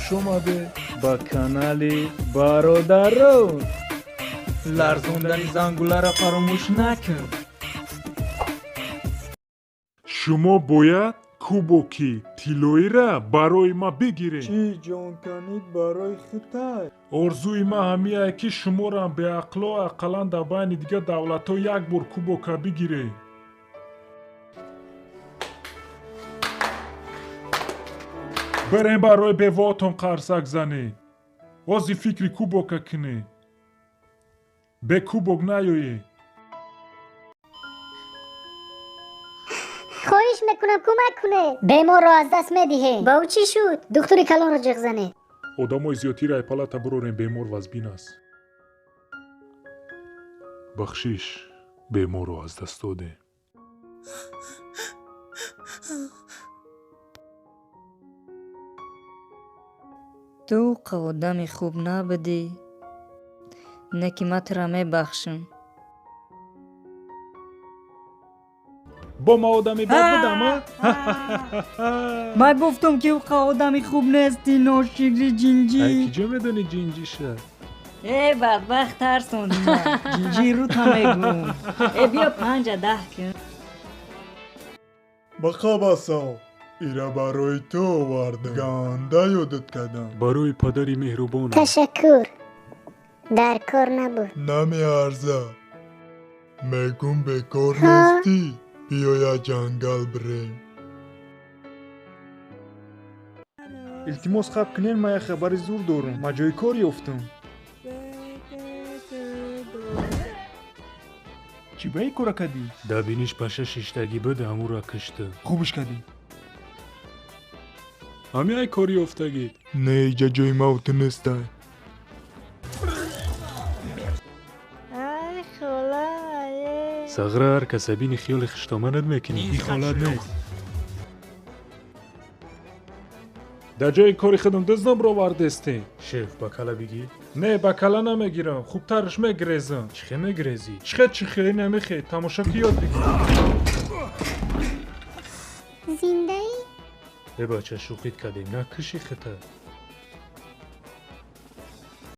خوش اومده با کانال برادران. لرزوندن زنگوله را فراموش نکن. شما باید کوبوکی تیلویی را برای ما بگیرید. چی جان کنید برای خطر؟ آرزوی ما همیه که شما را به عقل و اقلا در بین دیگه دولت ها یک بار کوبوکا بگیرید. برین برای بیواتون قرصک زنید. وازی فکری کوبوکا کنید. به کوبوک نیایی. خواهش میکنم کمک کنه. بیمار رو از دست میدیه. با او چی شد؟ دکتر کلان رو جغ زنه. آدمای زیادی را پالتا برورین بیمار وزبین است. بخشش بیمار رو از دست داده. تو قدم خوب نبودی نه که من تو را میبخشم. با ما آدمی بد بودم من گفتم که او آدمی خوب نیستی ناشکری جینجی. کجا میدونی جینجی شد؟ ای بدبخت ترسوندی من. جینجی رو تا میگم. ای بیا 5-10 کن. بخا باسا ایرا برای تو آوردم. گنده یادت کردم. برای پدری مهربانم. تشکر. در کار نبود. نمی ارزه. میگم بکار ها؟ نیستی. بیا یا جنگل بریم. التماس خب کنین ما یه خبر زور دارم. ما جای کار یافتم. چی به این کار کردی؟ دبینش پشه ششتگی بده همون را کشته. خوبش کردی؟ همین ای کاری افتگید. نه ایجا جای موت نیسته. ای خلا صغره هر کسبین خیال خشتامنت میکنی. این خالت نیست. در جای کاری خودم دزدم رو وردستی. شف بکلا بگی؟ نه بکلا نمیگیرم. خوبترش میگریزم. چخه میگریزی؟ چخه نمیخی. تماشا که یاد بگی. زنده ای؟ به بچه شوخیت کردیم نه کشی خطر.